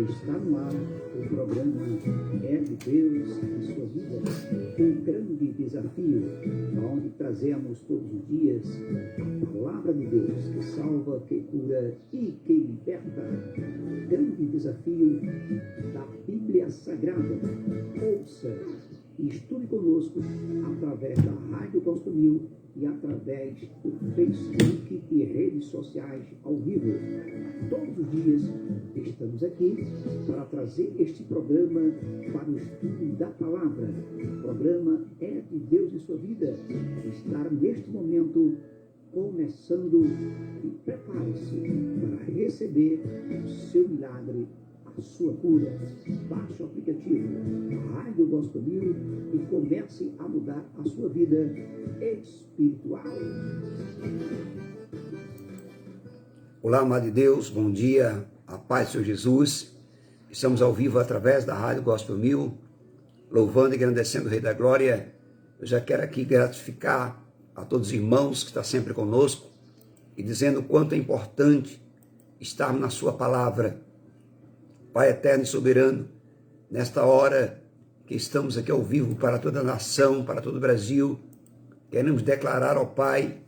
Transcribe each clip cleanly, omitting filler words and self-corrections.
Está no ar o programa É de Deus e Sua Vida, um grande desafio, onde trazemos todos os dias a palavra de Deus que salva, que cura e que liberta. Grande desafio da Bíblia Sagrada. Ouça e estude conosco através da Rádio Gospel Mil e através do Facebook e redes sociais ao vivo. Todos os dias estamos aqui para trazer este programa para o estudo da palavra. O programa É de Deus e Sua Vida. Estar neste momento começando e prepare-se para receber o seu milagre, a sua cura. Baixe o aplicativo Rádio Gospel Mil e comece a mudar a sua vida espiritual. Olá, amado de Deus, bom dia, a paz do Senhor Jesus. Estamos ao vivo através da Rádio Gospel Mil, louvando e agradecendo o Rei da Glória. Eu já quero aqui gratificar a todos os irmãos que estão sempre conosco e dizendo o quanto é importante estarmos na sua palavra. Pai eterno e soberano, nesta hora que estamos aqui ao vivo para toda a nação, para todo o Brasil, queremos declarar ao Pai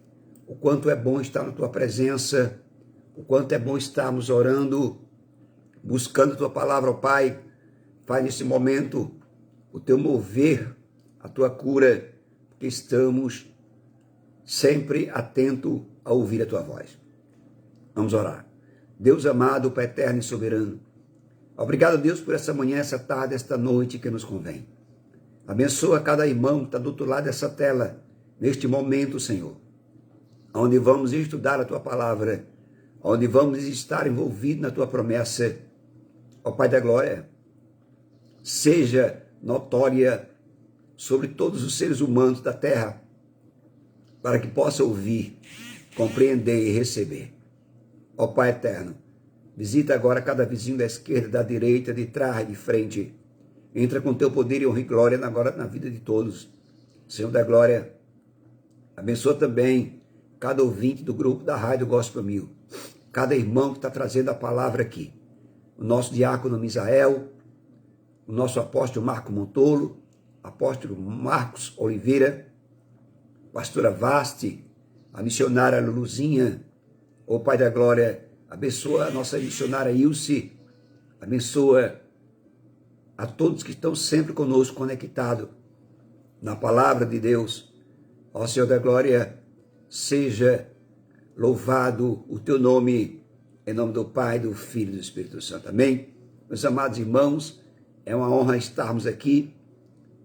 o quanto é bom estar na Tua presença, o quanto é bom estarmos orando, buscando a Tua palavra, ó Pai. Faz nesse momento o Teu mover, a Tua cura, porque estamos sempre atentos a ouvir a Tua voz. Vamos orar. Deus amado, Pai eterno e soberano, obrigado, Deus, por essa manhã, essa tarde, esta noite que nos convém. Abençoa cada irmão que está do outro lado dessa tela, neste momento, Senhor, onde vamos estudar a Tua palavra, onde vamos estar envolvidos na Tua promessa. Ó Pai da Glória, seja notória sobre todos os seres humanos da terra, para que possa ouvir, compreender e receber. Ó Pai eterno, visita agora cada vizinho da esquerda, da direita, de trás, de frente. Entra com Teu poder e honra e glória agora na vida de todos. Senhor da Glória, abençoa também cada ouvinte do grupo da Rádio Gospel 1000, cada irmão que está trazendo a palavra aqui, o nosso diácono Misael, o nosso apóstolo Marco Montolo, apóstolo Marcos Oliveira, pastora Vaste, a missionária Luluzinha, ô Pai da Glória, abençoa a nossa missionária Ilse, abençoa a todos que estão sempre conosco conectados na palavra de Deus. Ó Senhor da Glória, seja louvado o teu nome, em nome do Pai, do Filho e do Espírito Santo. Amém? Meus amados irmãos, é uma honra estarmos aqui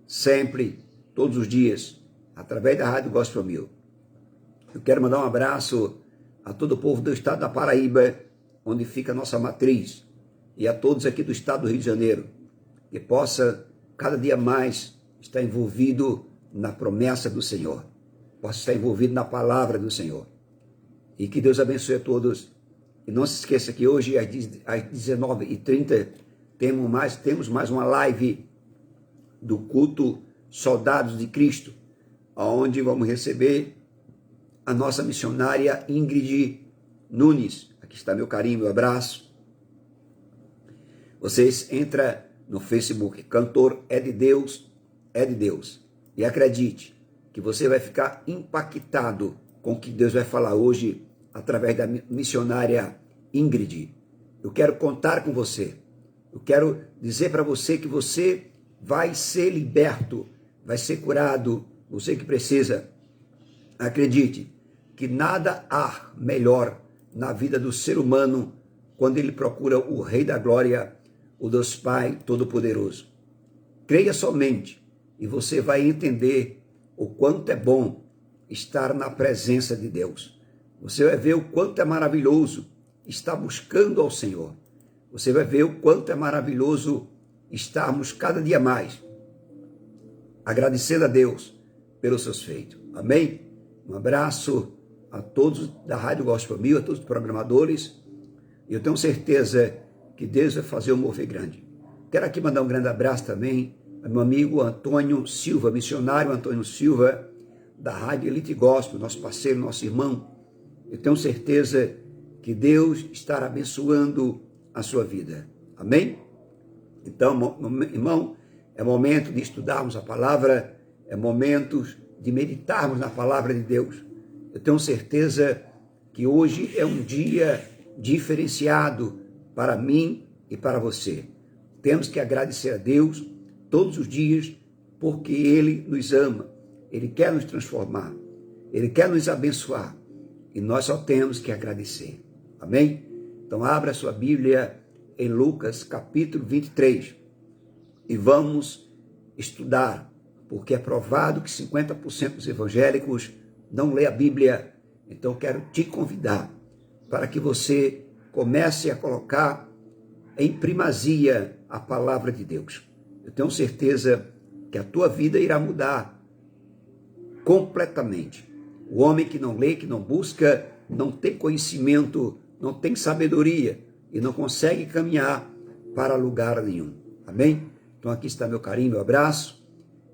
sempre, todos os dias, através da Rádio Gospel 1000. Eu quero mandar um abraço a todo o povo do estado da Paraíba, onde fica a nossa matriz, e a todos aqui do estado do Rio de Janeiro, que possa cada dia mais estar envolvido na promessa do Senhor, possa estar envolvido na palavra do Senhor. E que Deus abençoe a todos. E não se esqueça que hoje, às 19h30, temos mais uma live do culto Soldados de Cristo, onde vamos receber a nossa missionária Ingrid Nunes. Aqui está meu carinho, meu abraço. Vocês entram no Facebook, Cantor é de Deus, é de Deus. E acredite que você vai ficar impactado com o que Deus vai falar hoje através da missionária Ingrid. Eu quero contar com você. Eu quero dizer para você que você vai ser liberto, vai ser curado. Você que precisa, acredite que nada há melhor na vida do ser humano quando ele procura o Rei da Glória, o Deus Pai Todo-Poderoso. Creia somente e você vai entender o quanto é bom estar na presença de Deus. Você vai ver o quanto é maravilhoso estar buscando ao Senhor. Você vai ver o quanto é maravilhoso estarmos cada dia mais agradecendo a Deus pelos seus feitos. Amém? Um abraço a todos da Rádio Gospel 1000, a todos os programadores. Eu tenho certeza que Deus vai fazer um mover grande. Quero aqui mandar um grande abraço também ao meu amigo Antônio Silva, missionário Antônio Silva, da Rádio Elite Gospel, nosso parceiro, nosso irmão. Eu tenho certeza que Deus estará abençoando a sua vida. Amém? Então, irmão, é momento de estudarmos a palavra, é momento de meditarmos na palavra de Deus. Eu tenho certeza que hoje é um dia diferenciado para mim e para você. Temos que agradecer a Deus todos os dias, porque Ele nos ama, Ele quer nos transformar, Ele quer nos abençoar, e nós só temos que agradecer. Amém? Então abra sua Bíblia em Lucas capítulo 23 e vamos estudar, porque é provado que 50% dos evangélicos não lê a Bíblia. Então eu quero te convidar para que você comece a colocar em primazia a palavra de Deus. Eu tenho certeza que a tua vida irá mudar completamente. O homem que não lê, que não busca, não tem conhecimento, não tem sabedoria e não consegue caminhar para lugar nenhum. Amém? Então aqui está meu carinho, meu abraço,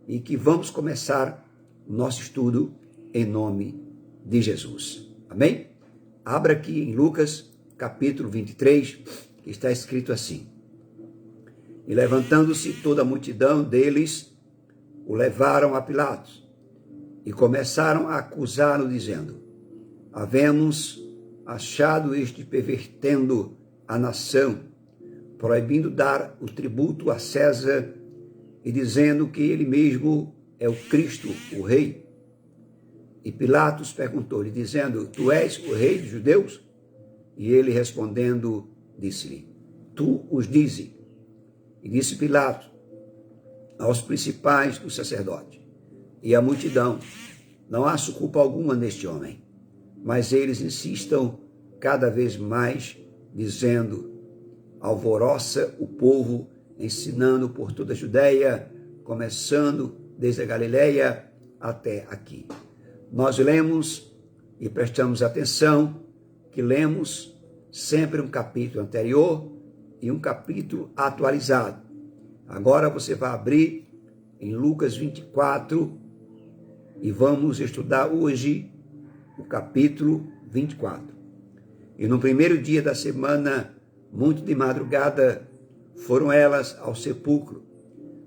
e que vamos começar o nosso estudo em nome de Jesus. Amém? Abra aqui em Lucas capítulo 23, que está escrito assim: E levantando-se toda a multidão deles, o levaram a Pilatos, e começaram a acusá-lo, dizendo: Havemos achado este pervertendo a nação, proibindo dar o tributo a César, e dizendo que ele mesmo é o Cristo, o Rei. E Pilatos perguntou-lhe, dizendo: Tu és o Rei dos judeus? E ele respondendo, disse-lhe: Tu os dizes. E disse Pilatos aos principais dos sacerdotes e à multidão: Não há culpa alguma neste homem. Mas eles insistem cada vez mais, dizendo: Alvoroça o povo, ensinando por toda a Judeia, começando desde a Galileia até aqui. Nós lemos e prestamos atenção que lemos sempre um capítulo anterior e um capítulo atualizado. Agora você vai abrir em Lucas 24 e vamos estudar hoje o capítulo 24. E no primeiro dia da semana, muito de madrugada, foram elas ao sepulcro,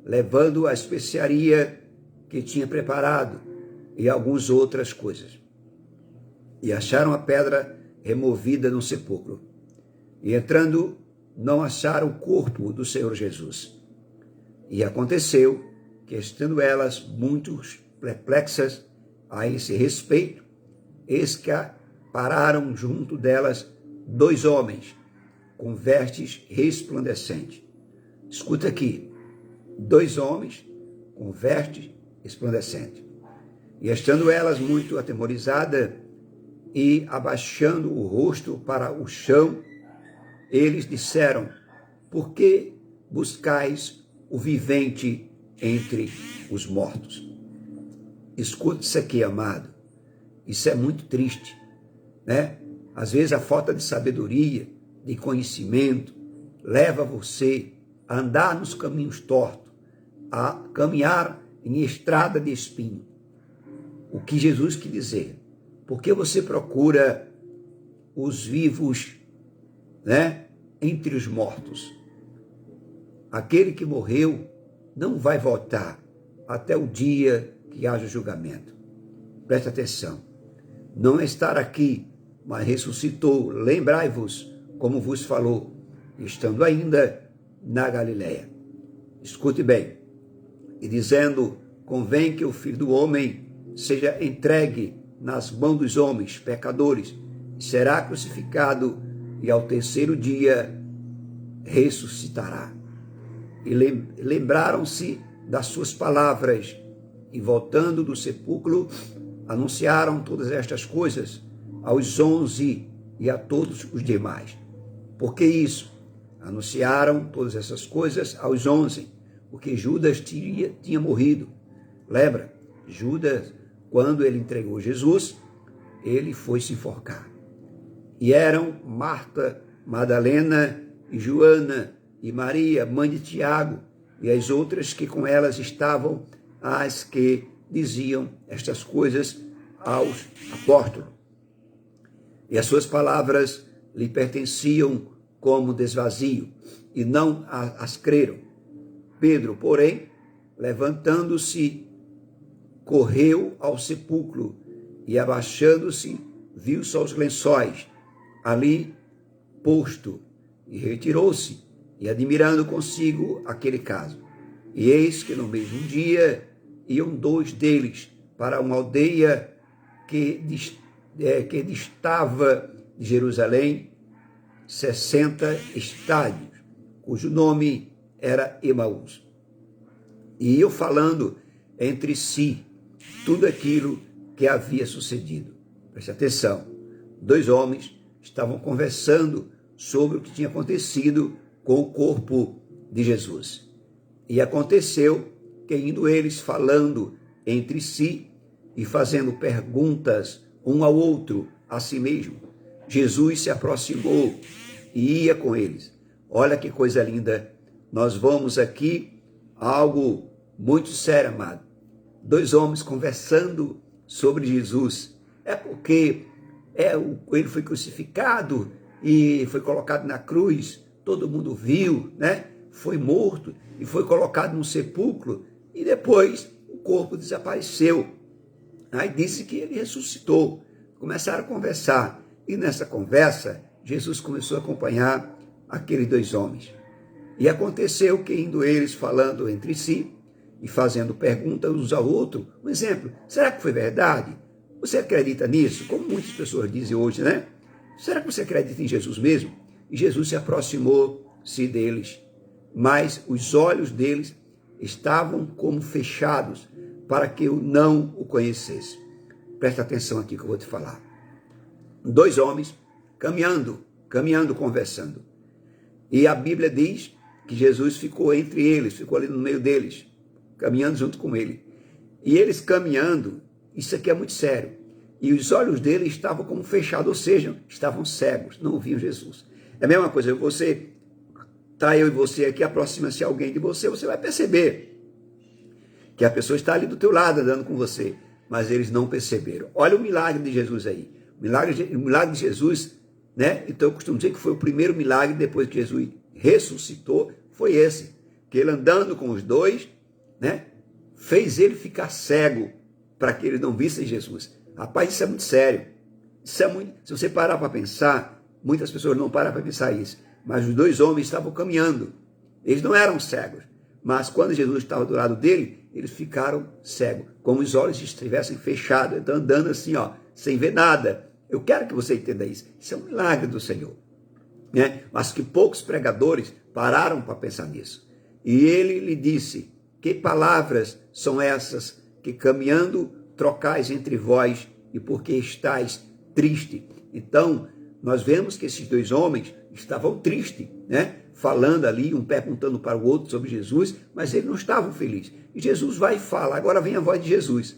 levando a especiaria que tinha preparado e algumas outras coisas. E acharam a pedra removida no sepulcro. E entrando, não acharam o corpo do Senhor Jesus. E aconteceu que, estando elas muito perplexas a esse respeito, eis que pararam junto delas 2 homens com vestes resplandecentes. Escuta aqui, 2 homens com vestes resplandecentes. E estando elas muito atemorizadas e abaixando o rosto para o chão, eles disseram: por que buscais o vivente entre os mortos? Escute isso aqui, amado. Isso é muito triste, né? Às vezes a falta de sabedoria, de conhecimento, leva você a andar nos caminhos tortos, a caminhar em estrada de espinho. O que Jesus quis dizer? Por que você procura os vivos, né, entre os mortos? Aquele que morreu não vai voltar até o dia que haja o julgamento. Presta atenção. Não é estar aqui, mas ressuscitou. Lembrai-vos, como vos falou, estando ainda na Galileia. Escute bem. E dizendo: convém que o Filho do Homem seja entregue nas mãos dos homens pecadores, será crucificado e ao terceiro dia ressuscitará. E lembraram-se das suas palavras e, voltando do sepulcro, anunciaram todas estas coisas aos 11 e a todos os demais. Por que isso? Anunciaram todas essas coisas aos 11, porque Judas tinha morrido. Lembra? Judas, quando ele entregou Jesus, ele foi se enforcar. E eram Marta, Madalena e Joana e Maria, mãe de Tiago, e as outras que com elas estavam, as que diziam estas coisas aos apóstolos. E as suas palavras lhe pertenciam como desvazio, e não as creram. Pedro, porém, levantando-se, correu ao sepulcro, e abaixando-se, viu só os lençóis ali posto, e retirou-se, e admirando consigo aquele caso. E eis que no mesmo dia iam 2 deles para uma aldeia que distava de Jerusalém 60 estádios, cujo nome era Emaús. E iam falando entre si tudo aquilo que havia sucedido. Preste atenção, 2 homens estavam conversando sobre o que tinha acontecido com o corpo de Jesus. E aconteceu que, indo eles falando entre si e fazendo perguntas um ao outro, a si mesmo, Jesus se aproximou e ia com eles. Olha que coisa linda. Nós vamos aqui a algo muito sério, amado. 2 homens conversando sobre Jesus. É porque ele foi crucificado e foi colocado na cruz, todo mundo viu, né? Foi morto e foi colocado no sepulcro e depois o corpo desapareceu. Aí disse que ele ressuscitou. Começaram a conversar e nessa conversa Jesus começou a acompanhar aqueles 2 homens. E aconteceu que, indo eles falando entre si e fazendo perguntas uns ao outro, um exemplo: será que foi verdade? Você acredita nisso? Como muitas pessoas dizem hoje, né? Será que você acredita em Jesus mesmo? E Jesus se aproximou-se deles, mas os olhos deles estavam como fechados para que eu não o conhecesse. Presta atenção aqui que eu vou te falar. 2 homens caminhando, conversando. E a Bíblia diz que Jesus ficou entre eles, ficou ali no meio deles, caminhando junto com ele. E eles caminhando, isso aqui é muito sério, e os olhos dele estavam como fechados, ou seja, estavam cegos, não viam Jesus. É a mesma coisa, você está eu e você aqui, aproxima-se alguém de você, você vai perceber que a pessoa está ali do teu lado, andando com você, mas eles não perceberam. Olha o milagre de Jesus aí. O milagre de Jesus, né? Então eu costumo dizer que foi o primeiro milagre depois que Jesus ressuscitou, foi esse. Que ele andando com os dois, né? Fez ele ficar cego para que eles não vissem Jesus. Rapaz, isso é muito sério. Isso é muito... Se você parar para pensar, muitas pessoas não param para pensar isso, mas os dois homens estavam caminhando. Eles não eram cegos, mas quando Jesus estava do lado dele, eles ficaram cegos, como os olhos estivessem fechados, então andando assim, ó, sem ver nada. Eu quero que você entenda isso. Isso é um milagre do Senhor, né? Mas que poucos pregadores pararam para pensar nisso. E ele lhe disse: que palavras são essas que caminhando trocais entre vós, e porque estáis triste? Então, nós vemos que esses dois homens estavam tristes, né? Falando ali, um perguntando para o outro sobre Jesus, mas eles não estavam felizes. E Jesus vai e fala, agora vem a voz de Jesus.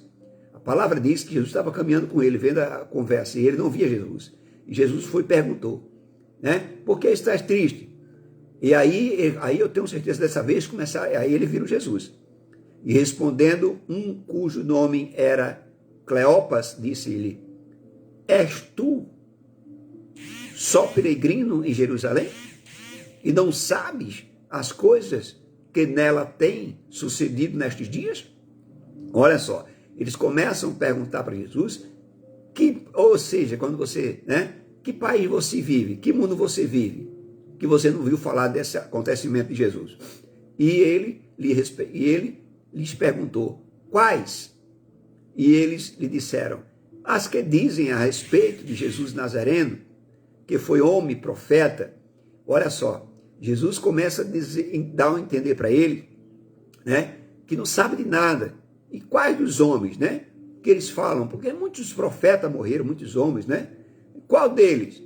A palavra diz que Jesus estava caminhando com ele, vendo a conversa, e ele não via Jesus. E Jesus foi e perguntou, né? Por que estás triste? E aí eu tenho certeza dessa vez, aí ele vira Jesus. E respondendo, um cujo nome era Cleopas, disse-lhe: és tu só peregrino em Jerusalém? E não sabes as coisas que nela têm sucedido nestes dias? Olha só, eles começam a perguntar para Jesus, ou seja, quando você, né? Que país você vive? Que mundo você vive? Que você não viu falar desse acontecimento de Jesus. E ele lhes perguntou, quais? E eles lhe disseram, as que dizem a respeito de Jesus Nazareno, que foi homem, profeta. Olha só, Jesus começa a dar a entender para ele, né, que não sabe de nada. E quais dos homens, né, que eles falam? Porque muitos profetas morreram, muitos homens, né? Qual deles?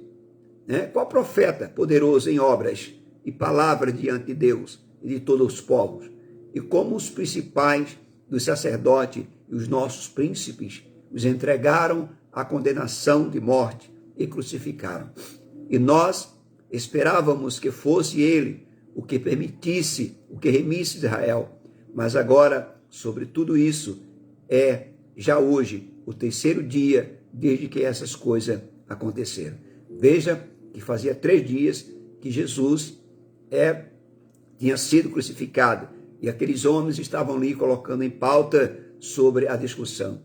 Né? Qual profeta poderoso em obras e palavras diante de Deus e de todos os povos? E como os principais dos sacerdotes e os nossos príncipes os entregaram à condenação de morte e crucificaram. E nós esperávamos que fosse ele o que permitisse, o que remisse Israel. Mas agora, sobre tudo isso, é já hoje o terceiro dia desde que essas coisas aconteceram. Veja que fazia 3 dias que Jesus tinha sido crucificado. E aqueles homens estavam ali colocando em pauta sobre a discussão.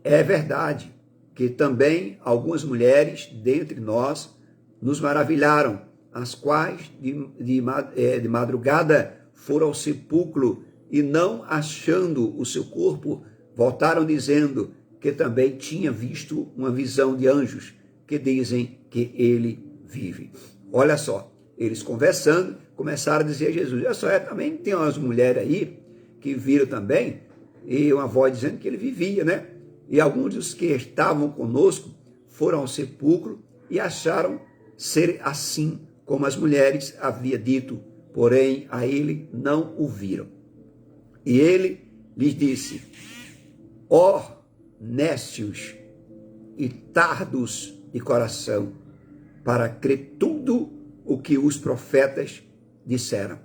É verdade que também algumas mulheres dentre nós nos maravilharam, as quais de madrugada foram ao sepulcro e não achando o seu corpo, voltaram dizendo que também tinha visto uma visão de anjos que dizem que ele vive. Olha só, eles conversando, começaram a dizer a Jesus, olha só, também tem umas mulheres aí que viram também, e uma voz dizendo que ele vivia, né? E alguns dos que estavam conosco foram ao sepulcro e acharam ser assim como as mulheres havia dito, porém a ele não o viram. E ele lhes disse, ó nécios e tardos de coração, para crer tudo o que os profetas disseram.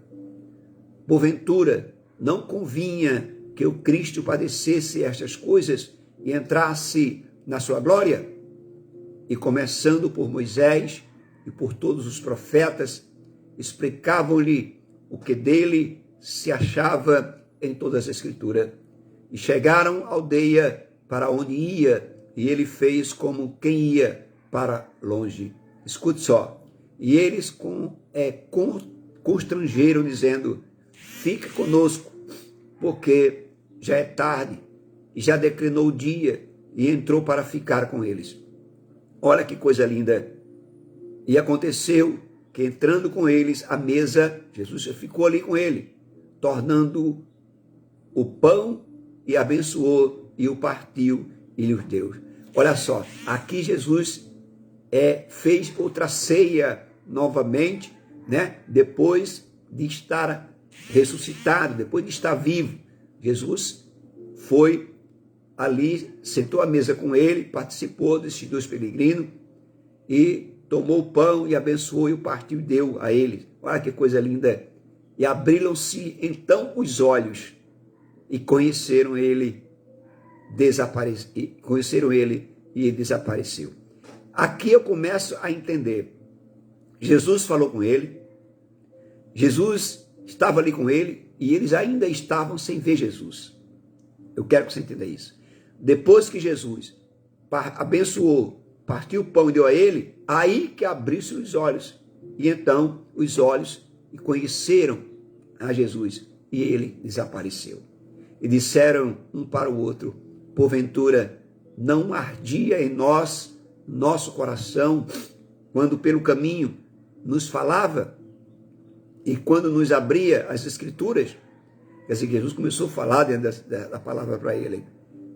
Porventura, não convinha que o Cristo padecesse estas coisas e entrasse na sua glória? E começando por Moisés e por todos os profetas, explicavam-lhe o que dele se achava em todas as Escrituras. E chegaram à aldeia para onde ia, e ele fez como quem ia para longe. Escute só. E eles constrangeram, dizendo, fica conosco, porque já é tarde, e já declinou o dia, e entrou para ficar com eles. Olha que coisa linda. E aconteceu que, entrando com eles à mesa, Jesus ficou ali com ele, tornando o pão, e abençoou, e o partiu, e lhes deu. Olha só, aqui Jesus fez outra ceia novamente, né? Depois de estar ressuscitado, depois de estar vivo. Jesus foi ali, sentou à mesa com ele, participou desses 2 peregrinos e tomou o pão e abençoou e o partiu e deu a eles. Olha que coisa linda. E abriram-se então os olhos e conheceram ele conheceram ele e ele desapareceu. Aqui eu começo a entender. Jesus falou com ele, Jesus estava ali com ele e eles ainda estavam sem ver Jesus. Eu quero que você entenda isso. Depois que Jesus abençoou, partiu o pão e deu a ele, aí que abriu-se os olhos. E então os olhos conheceram a Jesus e ele desapareceu. E disseram um para o outro: porventura não ardia em nós, nosso coração, quando pelo caminho nos falava e quando nos abria as Escrituras? Quer dizer, Jesus começou a falar dentro da palavra para ele.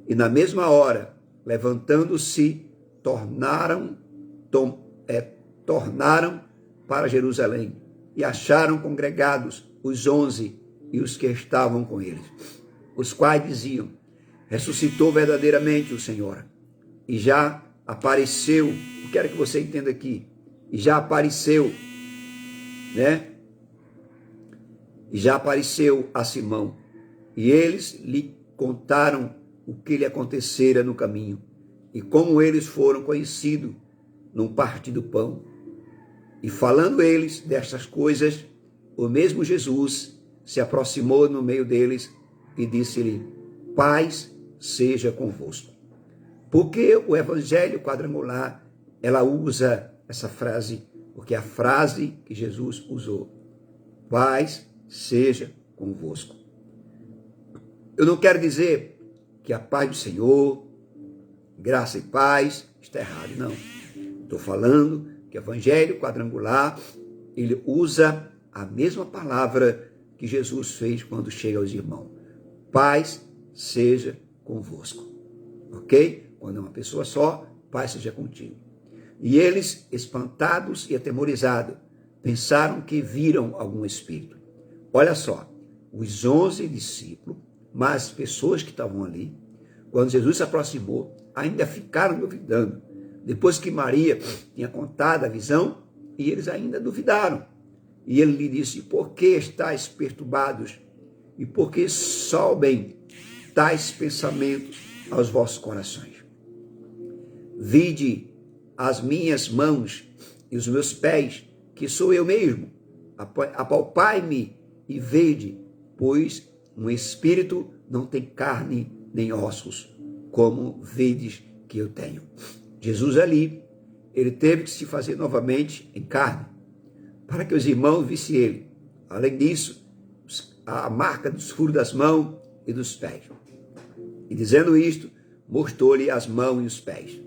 E na mesma hora, levantando-se, tornaram para Jerusalém e acharam congregados os 11 e os que estavam com eles, os quais diziam: ressuscitou verdadeiramente o Senhor e já apareceu. Eu quero que você entenda aqui. E já apareceu, né? E já apareceu a Simão. E eles lhe contaram o que lhe acontecera no caminho e como eles foram conhecidos num partir do pão. E falando eles destas coisas, o mesmo Jesus se aproximou no meio deles e disse-lhe: paz seja convosco. Porque o evangelho quadrangular, ela usa essa frase, porque é a frase que Jesus usou: paz seja convosco. Eu não quero dizer que a paz do Senhor, graça e paz, está errado, não. Estou falando que o evangelho quadrangular, ele usa a mesma palavra que Jesus fez quando chega aos irmãos: paz seja convosco. Ok? Quando é uma pessoa só, paz seja contigo. E eles, espantados e atemorizados, pensaram que viram algum espírito. Olha só, os 11 discípulos, mas pessoas que estavam ali, quando Jesus se aproximou, ainda ficaram duvidando. Depois que Maria tinha contado a visão, e eles ainda duvidaram. E ele lhe disse: por que estáis perturbados? E por que sobem tais pensamentos aos vossos corações? Vide as minhas mãos e os meus pés, que sou eu mesmo. Apalpai-me e vede, pois um espírito não tem carne nem ossos, como vedes que eu tenho. Jesus ali, ele teve que se fazer novamente em carne, para que os irmãos vissem ele. Além disso, a marca dos furos das mãos e dos pés. E dizendo isto, mostrou-lhe as mãos e os pés.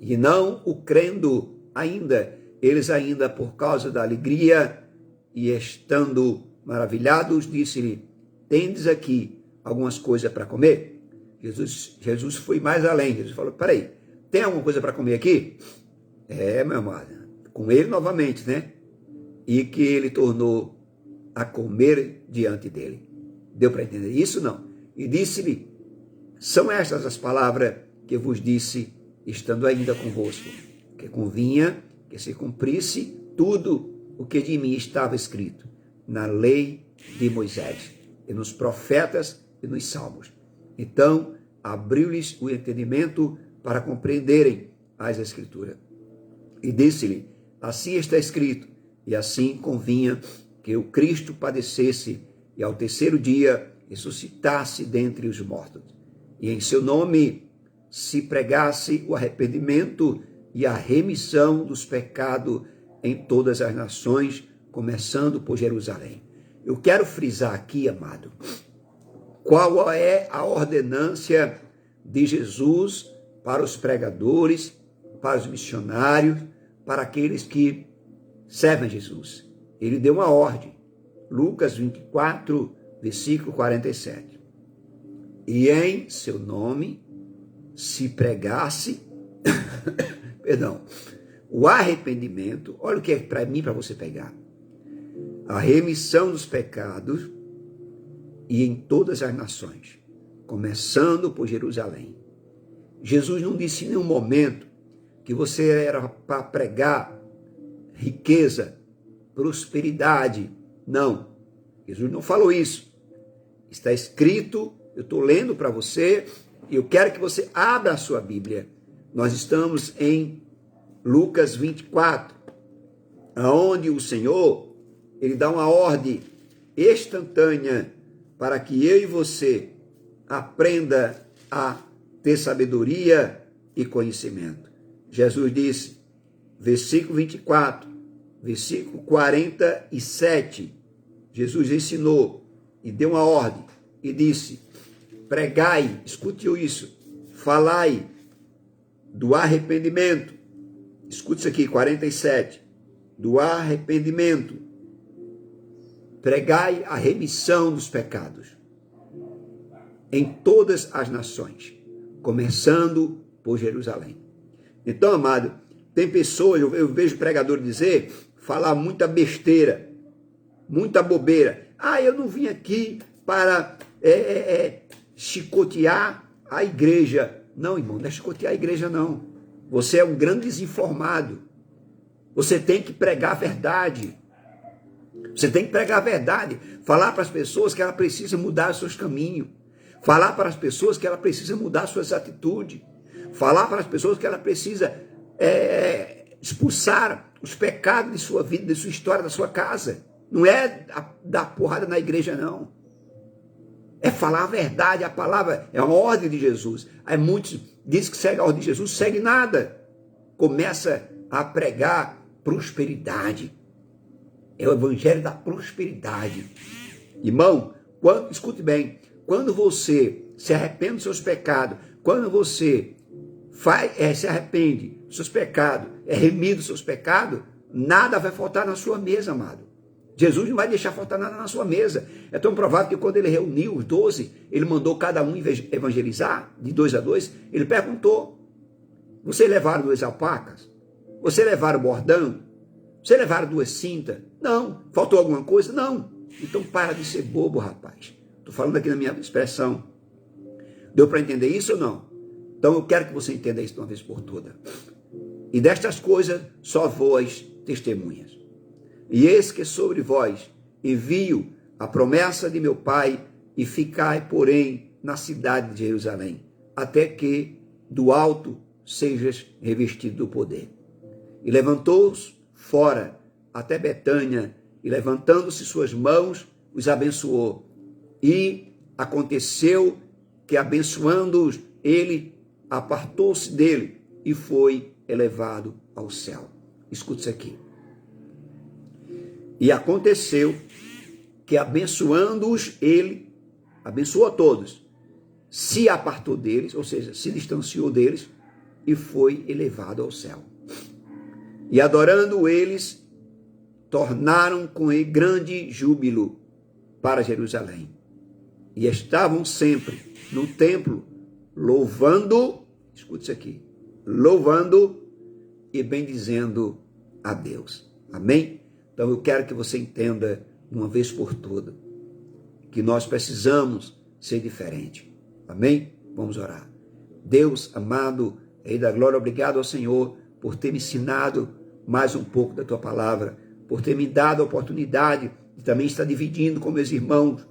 E não o crendo ainda, eles ainda por causa da alegria e estando maravilhados, disse-lhe: tendes aqui algumas coisas para comer? Jesus foi mais além. Jesus falou: peraí, tem alguma coisa para comer aqui? Meu amado, com ele novamente, né? E que ele tornou a comer diante dele. Deu para entender isso? Não. E disse-lhe: são estas as palavras que eu vos disse, estando ainda convosco, que convinha que se cumprisse tudo o que de mim estava escrito na lei de Moisés, e nos profetas e nos salmos. Então, abriu-lhes o entendimento para compreenderem as Escrituras. E disse-lhe: assim está escrito, e assim convinha que o Cristo padecesse e ao terceiro dia ressuscitasse dentre os mortos. E em seu nome se pregasse o arrependimento e a remissão dos pecados em todas as nações, começando por Jerusalém. Eu quero frisar aqui, amado, qual é a ordenância de Jesus para os pregadores, para os missionários, para aqueles que servem a Jesus. Ele deu uma ordem. Lucas 24, versículo 47. E em seu nome se pregasse, o arrependimento, olha o que é para mim, para você pegar, a remissão dos pecados e em todas as nações, começando por Jerusalém. Jesus não disse em nenhum momento que você era para pregar riqueza, prosperidade. Não, Jesus não falou isso. Está escrito, eu estou lendo para você, Eu quero que você abra a sua Bíblia. Nós estamos em Lucas 24, onde o Senhor, ele dá uma ordem instantânea para que eu e você aprenda a ter sabedoria e conhecimento. Jesus disse, versículo 24, versículo 47, Jesus ensinou e deu uma ordem e disse, pregai, escute isso, falai do arrependimento, escute isso aqui, 47, do arrependimento, pregai a remissão dos pecados em todas as nações, começando por Jerusalém. Então, amado, tem pessoas, eu vejo pregador dizer, falar muita besteira, muita bobeira. Ah, eu não vim aqui para chicotear a igreja. Não, irmão, não é chicotear a igreja, não. Você é um grande desinformado. Você tem que pregar a verdade. Você tem que pregar a verdade. Falar para as pessoas que ela precisa mudar os seus caminhos. Falar para as pessoas que ela precisa mudar suas atitudes. Falar para as pessoas que ela precisa expulsar os pecados de sua vida, de sua história, da sua casa. Não é dar porrada na igreja, não. É falar a verdade, a palavra, é uma ordem de Jesus. Aí muitos dizem que segue a ordem de Jesus, segue nada. Começa a pregar prosperidade. É o evangelho da prosperidade. Irmão, escute bem, quando você se arrepende dos seus pecados, quando você se arrepende dos seus pecados, é remido dos seus pecados, nada vai faltar na sua mesa, amado. Jesus não vai deixar faltar nada na sua mesa. É tão provável que quando ele reuniu os 12, ele mandou cada um evangelizar, de 2 a 2, ele perguntou, vocês levaram 2 alpacas? Vocês levaram bordão? Vocês levaram 2 cintas? Não. Faltou alguma coisa? Não. Então para de ser bobo, rapaz. Estou falando aqui na minha expressão. Deu para entender isso ou não? Então eu quero que você entenda isso de uma vez por todas. E destas coisas só vós testemunhas. E eis que sobre vós envio a promessa de meu Pai, e ficai, porém, na cidade de Jerusalém, até que do alto sejas revestido do poder. E levantou-os fora até Betânia, e levantando-se suas mãos, os abençoou. E aconteceu que, abençoando-os, ele apartou-se dele e foi elevado ao céu. Escute isso aqui. E aconteceu que, abençoando-os, ele abençoou a todos, se apartou deles, ou seja, se distanciou deles, e foi elevado ao céu. E adorando eles, tornaram com ele grande júbilo para Jerusalém. E estavam sempre no templo, louvando, escute isso aqui, louvando e bendizendo a Deus. Amém? Então eu quero que você entenda, uma vez por todas, que nós precisamos ser diferente. Amém? Vamos orar. Deus amado, Rei da Glória, obrigado ao Senhor por ter me ensinado mais um pouco da tua palavra, por ter me dado a oportunidade de também estar dividindo com meus irmãos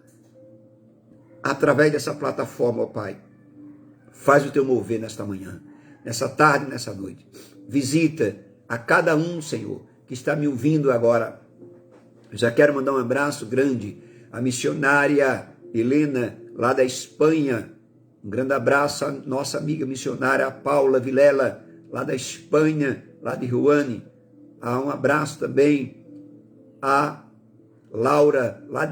através dessa plataforma, ó Pai. Faz o teu mover nesta manhã, nessa tarde, nessa noite. Visita a cada um, Senhor, que está me ouvindo agora. Eu já quero mandar um abraço grande à missionária Helena, lá da Espanha. Um grande abraço à nossa amiga missionária Paula Vilela, lá da Espanha, lá de Ruane. Um abraço também a Laura, lá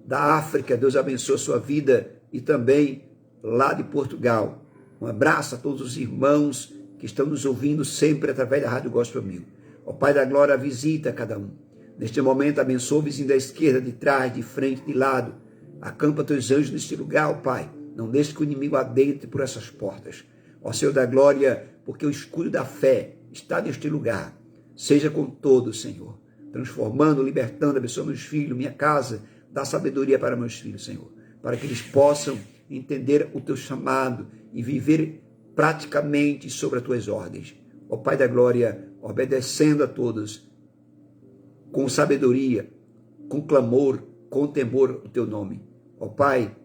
da África. Deus abençoe a sua vida. E também lá de Portugal. Um abraço a todos os irmãos que estão nos ouvindo sempre através da Rádio Gospel 1000. Ó Pai da Glória, visita cada um. Neste momento, abençoa o vizinho da esquerda, de trás, de frente, de lado. Acampa teus anjos neste lugar, ó Pai. Não deixe que o inimigo adentre por essas portas. Ó Senhor da Glória, porque o escudo da fé está neste lugar. Seja com todos, Senhor. Transformando, libertando, abençoa meus filhos, minha casa. Dá sabedoria para meus filhos, Senhor. Para que eles possam entender o teu chamado e viver praticamente sobre as tuas ordens. Ó Pai da Glória, obedecendo a todos, com sabedoria, com clamor, com temor o teu nome. Ó Pai,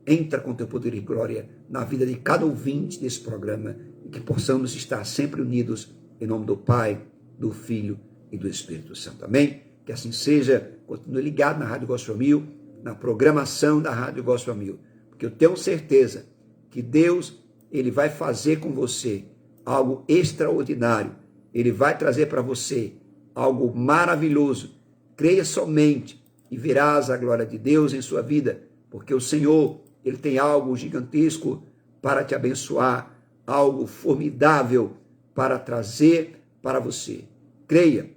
entra com teu poder e glória na vida de cada ouvinte desse programa e que possamos estar sempre unidos em nome do Pai, do Filho e do Espírito Santo. Amém? Que assim seja. Continue ligado na Rádio Gospel 1000, na programação da Rádio Gospel 1000, porque eu tenho certeza que Deus, Ele vai fazer com você algo extraordinário. Ele vai trazer para você algo maravilhoso. Creia somente e verás a glória de Deus em sua vida, porque o Senhor, Ele tem algo gigantesco para te abençoar, algo formidável para trazer para você. Creia,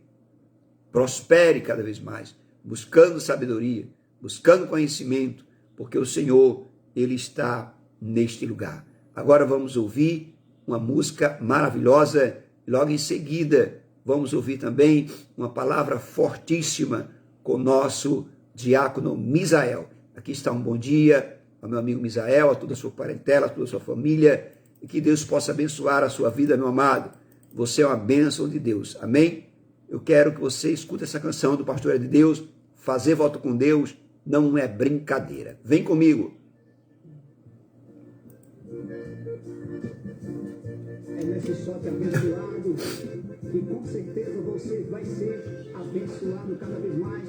prospere cada vez mais, buscando sabedoria, buscando conhecimento, porque o Senhor, Ele está neste lugar. Agora vamos ouvir uma música maravilhosa, logo em seguida vamos ouvir também uma palavra fortíssima com o nosso diácono Misael. Aqui está um bom dia ao meu amigo Misael, a toda a sua parentela, a toda a sua família, e que Deus possa abençoar a sua vida, meu amado. Você é uma bênção de Deus, amém? Eu quero que você escute essa canção do Pastor é de Deus. Fazer voto com Deus não é brincadeira. Vem comigo. É nesse sorte abençoado que com certeza você vai ser abençoado cada vez mais.